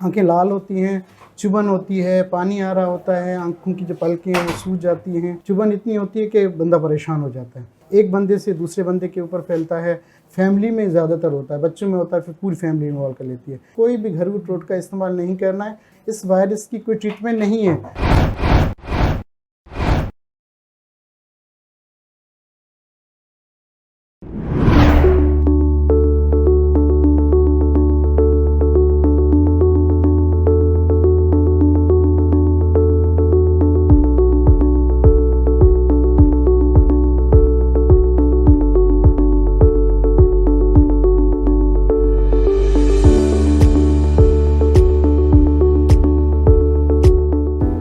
आंखें लाल होती हैं, चुभन होती है, पानी आ रहा होता है, आंखों की जो पलकें हैं वो सूज जाती हैं, चुभन इतनी होती है कि बंदा परेशान हो जाता है। एक बंदे से दूसरे बंदे के ऊपर फैलता है, फैमिली में ज़्यादातर होता है, बच्चों में होता है, फिर पूरी फैमिली इन्वॉल्व कर लेती है। कोई भी घरेलू टोटका इस्तेमाल नहीं करना है, इस वायरस की कोई ट्रीटमेंट नहीं है।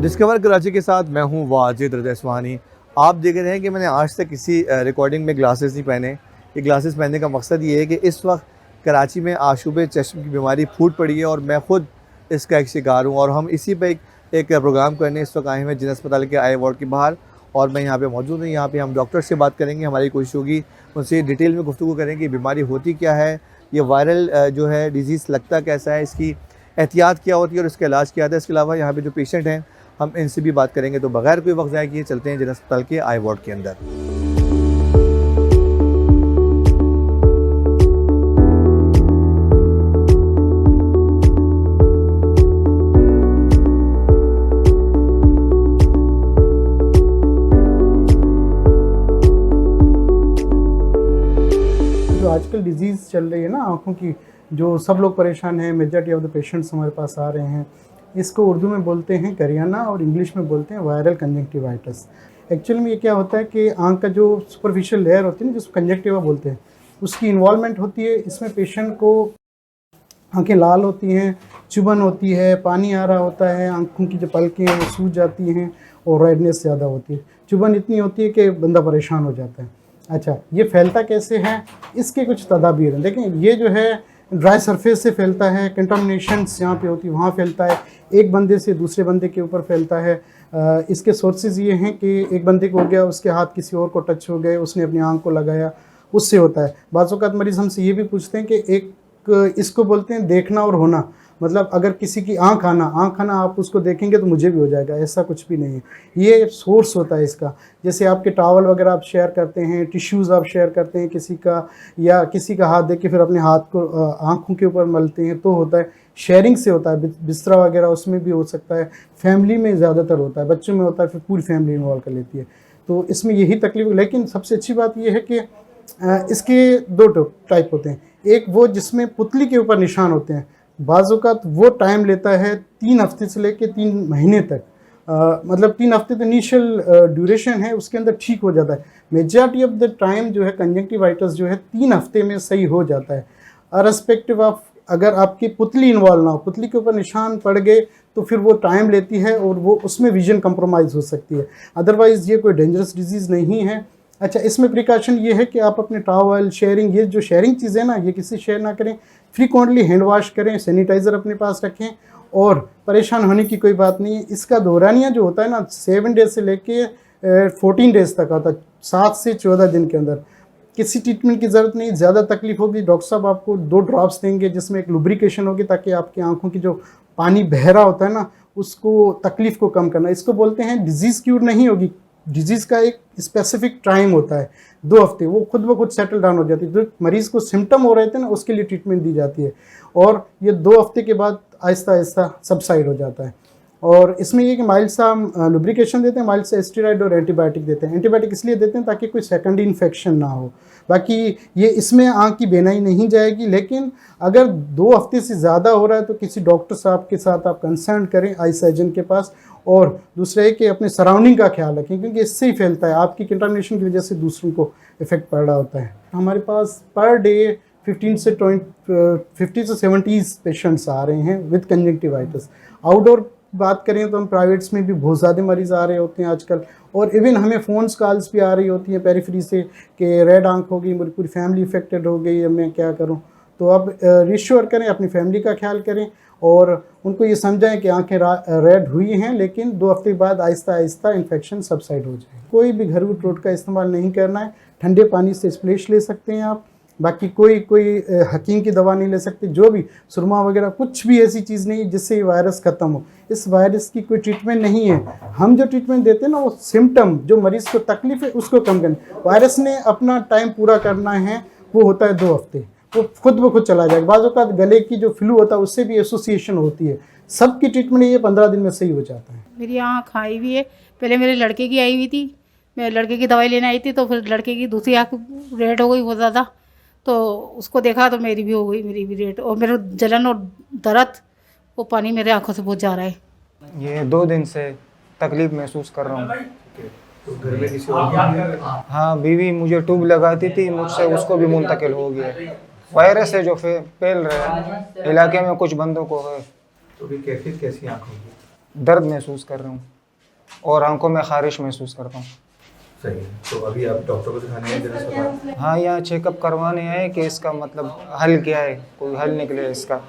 डिस्कवर कराची के साथ मैं हूँ वाजिद रज़ा इस्वानी। आप देख रहे हैं कि मैंने आज तक किसी रिकॉर्डिंग में ग्लासेस नहीं पहने। ये ग्लासेस पहनने का मकसद ये है कि इस वक्त कराची में आशूब चश्म की बीमारी फूट पड़ी है और मैं ख़ुद इसका एक शिकार हूँ। और हम इसी पे एक प्रोग्राम करने इस वक्त आए हैं जिन अस्पताल के आई वार्ड के बाहर, और मैं यहाँ पे मौजूद हूँ। यहाँ पे हम डॉक्टर से बात करेंगे, हमारी कोशिश होगी उनसे डिटेल में गुफ्तगू करेंगे कि बीमारी होती क्या है, ये वायरल जो है डिज़ीज़ लगता कैसा है, इसकी एहतियात क्या होती है और इसका इलाज क्या होता है। इसके अलावा यहाँ पे जो पेशेंट हैं हम इनसे भी बात करेंगे। तो बगैर कोई वक्त ज़ाया किए चलते हैं जिन अस्पताल के आई वार्ड के अंदर। जो आजकल डिजीज़ चल रही है ना आँखों की, जो सब लोग परेशान हैं, मेजॉरिटी ऑफ द पेशेंट्स हमारे पास आ रहे हैं, इसको उर्दू में बोलते हैं करियाना और इंग्लिश में बोलते हैं वायरल कंजक्टिवाइटिस। एक्चुअल में ये क्या होता है कि आँख का जो सुपरफिशियल लेयर होती है ना, जिसको कंजक्टिवा बोलते हैं, उसकी इन्वॉल्वमेंट होती है। इसमें पेशेंट को आंखें लाल होती हैं, चुभन होती है, पानी आ रहा होता है, आंखों की जो पलकें हैं वो सूज जाती हैं और रेडनेस ज़्यादा होती है। चुभन इतनी होती है कि बंदा परेशान हो जाता है। अच्छा, ये फैलता कैसे है, इसके कुछ तदाबीर हैं। देखें, ये जो है ड्राई सरफेस से फैलता है, कंटामिनेशंस जहाँ पे होती है वहाँ फैलता है, एक बंदे से दूसरे बंदे के ऊपर फैलता है। इसके सोर्सेज ये हैं कि एक बंदे को हो गया, उसके हाथ किसी और को टच हो गए, उसने अपनी आँख को लगाया, उससे होता है। बाज़ औक़ात मरीज़ हमसे ये भी पूछते हैं कि एक इसको बोलते हैं देखना और होना, मतलब अगर किसी की आँख आना आप उसको देखेंगे तो मुझे भी हो जाएगा, ऐसा कुछ भी नहीं है। ये सोर्स होता है इसका। जैसे आपके टॉवल वगैरह आप शेयर करते हैं, टिश्यूज़ आप शेयर करते हैं किसी का, या किसी का हाथ देख के फिर अपने हाथ को आँखों के ऊपर मलते हैं, तो होता है। शेयरिंग से होता है, बिस्तरा वगैरह उसमें भी हो सकता है। फैमिली में ज़्यादातर होता है, बच्चों में होता है, फिर पूरी फैमिली इन्वॉल्व कर लेती है। तो इसमें यही तकलीफ। लेकिन सबसे अच्छी बात यह है कि इसके दो टाइप होते हैं। एक वो जिसमें पुतली के ऊपर निशान होते हैं, बाज़ औक़ात वो टाइम लेता है 3 हफ्ते से लेके 3 महीने तक। मतलब 3 हफ्ते तो इनिशियल ड्यूरेशन है, उसके अंदर ठीक हो जाता है। मेजॉरिटी ऑफ द टाइम जो है कंजक्टिवाइटिस जो है 3 हफ्ते में सही हो जाता है, इर्रेस्पेक्टिव ऑफ अगर आपकी पुतली इन्वॉल्व ना हो। पुतली के ऊपर निशान पड़ गए तो फिर वो टाइम लेती है और वो उसमें विजन कंप्रोमाइज़ हो सकती है। अदरवाइज़ ये कोई डेंजरस डिजीज़ नहीं है। अच्छा, इसमें प्रिकॉशन ये है कि आप अपने टॉवल शेयरिंग, ये जो शेयरिंग चीज़ें ना, ये किसी शेयर ना करें। फ्रीक्वेंटली हैंड वॉश करें, सैनिटाइज़र अपने पास रखें, और परेशान होने की कोई बात नहीं है। इसका दौरानिया जो होता है ना, 7 डेज़ से लेके 14 डेज़ तक आता है, 7 से 14 दिन के अंदर। किसी ट्रीटमेंट की ज़रूरत नहीं, ज़्यादा तकलीफ होगी डॉक्टर साहब आपको 2 ड्रॉप्स देंगे जिसमें एक लुब्रिकेशन होगी, ताकि आपकी आँखों की जो पानी बह रहा होता है ना, उसको तकलीफ़ को कम करना। इसको बोलते हैं डिज़ीज़ क्यूर नहीं होगी। डिजीज़ का एक स्पेसिफिक टाइम होता है, 2 हफ्ते, वो खुद ब खुद सेटल डाउन हो जाती है। जो मरीज़ को सिम्टम हो रहे थे ना, उसके लिए ट्रीटमेंट दी जाती है, और ये 2 हफ्ते के बाद आहिस्ता आहिस्ता सबसाइड हो जाता है। और इसमें ये कि माइल्ड सा हम लुब्रिकेशन देते हैं, माइल्ड सा स्टेरॉइड और एंटीबायोटिक देते हैं। एंटीबायोटिक इसलिए देते हैं ताकि कोई सेकेंडरी इन्फेक्शन ना हो। बाकी ये इसमें आँख की बेनाई नहीं जाएगी। लेकिन अगर 2 हफ्ते से ज़्यादा हो रहा है तो किसी डॉक्टर साहब के साथ आप कंसल्ट करें, आई सर्जन के पास। और दूसरा है कि अपने सराउंडिंग का ख्याल रखें, क्योंकि इससे ही फैलता है, आपकी कंटामिनेशन की वजह से दूसरों को इफेक्ट पड़ रहा होता है। हमारे पास पर डे 50 से 70 पेशेंट्स आ रहे हैं विद कंजक्टिवाइटिस। आउटडोर बात करें तो हम प्राइवेट्स में भी बहुत ज़्यादा मरीज़ आ रहे होते हैं आजकल, और इवन हमें फ़ोन्स कॉल्स भी आ रही होती हैं पेरीफ्री से कि रेड आंख हो गई, मेरी पूरी फैमिली इफेक्टेड हो गई, अब मैं क्या करूं। तो अब रिश्योर करें, अपनी फैमिली का ख्याल करें, और उनको ये समझाएं कि आंखें रेड हुई हैं, लेकिन 2 हफ्ते बाद आहिस्ता आहिस्ता इन्फेक्शन सबसाइड हो जाए। कोई भी घरेलू टोटका इस्तेमाल नहीं करना है। ठंडे पानी से स्प्लैश ले सकते हैं आप, बाकी कोई हकीम की दवा नहीं ले सकते, जो भी सुरमा वगैरह कुछ भी ऐसी चीज़ नहीं है जिससे ये वायरस ख़त्म हो। इस वायरस की कोई ट्रीटमेंट नहीं है। हम जो ट्रीटमेंट देते हैं ना, वो सिम्टम जो मरीज़ को तकलीफ है उसको कम करना। वायरस ने अपना टाइम पूरा करना है, वो होता है 2 हफ्ते, वो खुद ब खुद चला जाएगा। बाज़ औक़ात गले की जो फ्लू होता है उससे भी एसोसिएशन होती है। सबकी ट्रीटमेंट ये 15 दिन में सही हो जाता है। मेरी आँख आई हुई है, पहले मेरे लड़के की आई हुई थी, मैं लड़के की दवाई लेने आई थी, तो फिर लड़के की दूसरी आँख रेड हो गई बहुत ज़्यादा, तो उसको देखा तो मेरी भी हो गई, मेरी भी रेड, और मेरे जलन और दर्द, वो पानी मेरे आँखों से बहुत जा रहा है। ये 2 दिन से तकलीफ महसूस कर रहा हूँ। तो घर में किसी और हाँ, बीवी मुझे ट्यूब लगाती थी, मुझसे उसको भी मुंतकिल हो गया। वायरस है जो फैल रहा है, इलाके में कुछ बंदों को है। तो अभी कैफियत कैसी आँखों की? दर्द महसूस कर रहा हूँ और आंखों में खारिश महसूस करता हूँ। सही है। तो अभी आप डॉक्टर को दिखाने आए जरा अस्पताल? हाँ, यहाँ चेकअप करवाने आए कि इसका मतलब हल क्या है, कोई हल निकले इसका।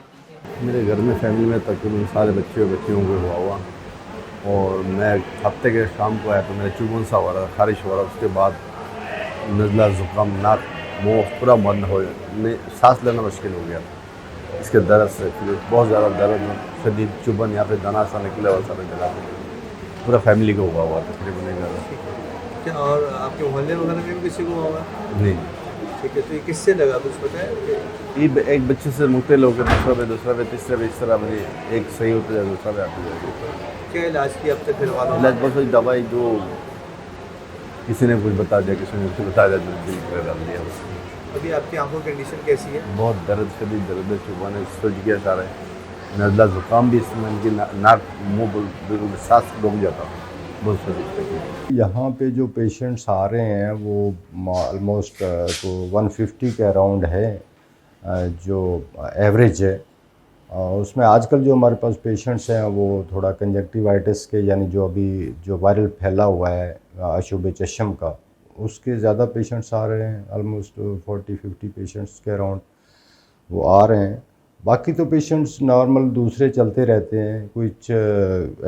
मेरे घर में फैमिली में तकरीबन सारे बच्चियों को हुआ और मैं हफ्ते के शाम को आया तो मेरा चुभन सा हो रहा था, खारिश हो रहा। उसके बाद नज़ला, ज़ुकाम, नाक, मुँह पूरा बंद हो गया, सांस लेना मुश्किल हो गया। इसके दर्द से फिर बहुत ज़्यादा दर्द, शदीद चुभन, यहाँ पे दाना सा निकला हुआ सारे जगह पे, पूरा फैमिली को हुआ तकरीबन। क्या और आपके मोहल्ले वगैरह में भी किसी को हुआ? नहीं। ठीक है, तो ये किससे लगा कुछ पता है? ये एक बच्चे से मुक्ति लोग दूसरा पे तीसरा पे इस तरह मेरी एक सही होता जाए, दूसरा पे आती जाएगी। क्या इलाज किया अब तक फिर वालों? इलाज बस वही दवाई जो किसी ने कुछ बता दिया, किसी ने कुछ बता दिया, जो दिल कर डाल दिया बस। अभी आपकी आंखों की कंडीशन कैसी है? बहुत दर्द, शदीद दर्द है, चुभाने सूझ गया सारा। नज़ला, ज़ुकाम भी इसमें, इनकी नाक मुँह बिल्कुल सांस रुक जाता, बहुत शदीद। यहाँ पे जो पेशेंट्स आ रहे हैं वो ऑलमोस्ट तो 150 के अराउंड है, जो एवरेज है। उसमें आजकल जो हमारे पास पेशेंट्स हैं वो थोड़ा कंजक्टिवाइटिस के, यानी जो अभी जो वायरल फैला हुआ है आशुब चश्म का, उसके ज़्यादा पेशेंट्स आ रहे हैं। ऑलमोस्ट 40-50 पेशेंट्स के अराउंड वो आ रहे हैं। बाकी तो पेशेंट्स नॉर्मल दूसरे चलते रहते हैं, कुछ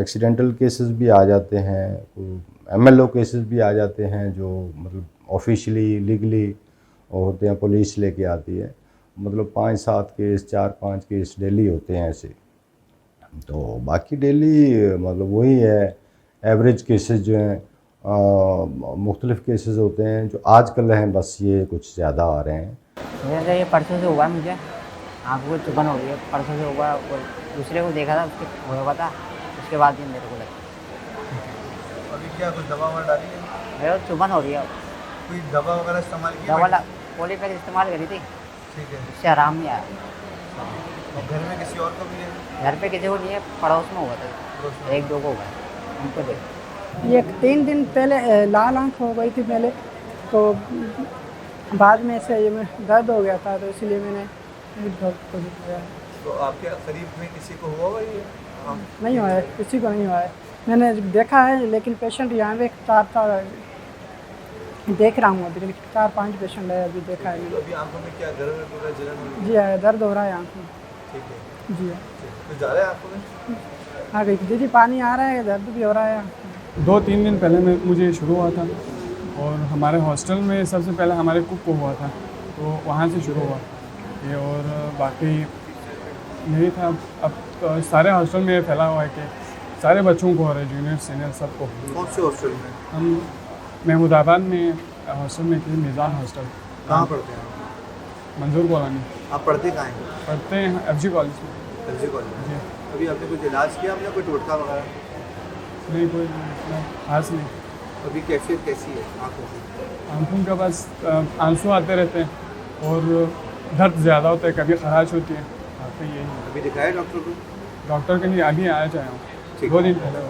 एक्सीडेंटल केसेस भी आ जाते हैं, MLO केसेस भी आ जाते हैं, जो मतलब ऑफिशियली लीगली होते हैं, पुलिस लेके आती है। मतलब 5-7 केस, 4-5 केस डेली होते हैं ऐसे। तो बाकी डेली मतलब वही है, एवरेज केसेस जो हैं, मुख्तलिफ़ केसेस होते हैं जो आजकल हैं, बस ये कुछ ज़्यादा आ रहे हैं। मेरा ये परसों से हुआ, मुझे आँख को चुभन हो रही है, परसों से हुआ। और दूसरे को देखा था, उसके हुआ था, उसके बाद ही मेरे को लगा। अभी क्या कुछ दवा वगैरह डाली है? मेरे को चुभन हो रही है। कोई दवा वगैरह इस्तेमाल की? दवा पॉलीपैक इस्तेमाल करी थी, ठीक है। उससे आराम नहीं आया। और घर में किसी और को भी है? घर पे किसी को नहीं है, पड़ोस में हुआ था, 1-2 को हुआ है, उनको देखा। ये 3 दिन पहले लाल आँख हो गई थी पहले, तो बाद में से ये दर्द हो गया था, तो इसलिए मैंने डॉक्टर को दिखाया। तो आपके करीब में किसी को हुआ हुआ ये? हाँ। नहीं हुआ है, किसी को नहीं हुआ है। मैंने देखा है, लेकिन पेशेंट यहाँ पे 4 देख रहा हूँ अभी, 4-5 पेशेंट है अभी देखा है। अभी आंखों में क्या दर्द हो रहा है, जलन हो रही है? जी हाँ, दर्द हो रहा है आँख में। ठीक है। जी हाँ, तो जा रहा है आंखों में? हाँ दीदी, पानी आ रहा है, दर्द भी हो रहा है। 2-3 दिन पहले मुझे शुरू हुआ था, और हमारे हॉस्टल में सबसे पहले हमारे कुक को हुआ था, तो वहाँ से शुरू हुआ ये। और बाकी यही था। अब सारे हॉस्टल में ये फैला हुआ है कि सारे बच्चों को हो रहा है, जूनियर सीनियर सबको। कौन से हॉस्टल में? हम महमूदाबाद में हॉस्टल में थी, मीज़ान हॉस्टल। कहाँ पढ़ते हैं आप? मंजूर कॉलोनी। आप पढ़ते कहाँ हैं? पढ़ते हैं FG कॉलेज में। FG कॉलेज में। जी। अभी आपने कुछ इलाज किया, आपने कोई टोटका वगैरह? नहीं, कोई इतना खास नहीं। अभी कैफियत कैसी है आँखों की? आँखों के पास आंसू आते रहते हैं, और दर्द ज़्यादा होता है, कभी खराश होती है। यही अभी दिखाया डॉक्टर को? डॉक्टर के लिए अभी आया चाहे हूँ, 2 दिन पहले।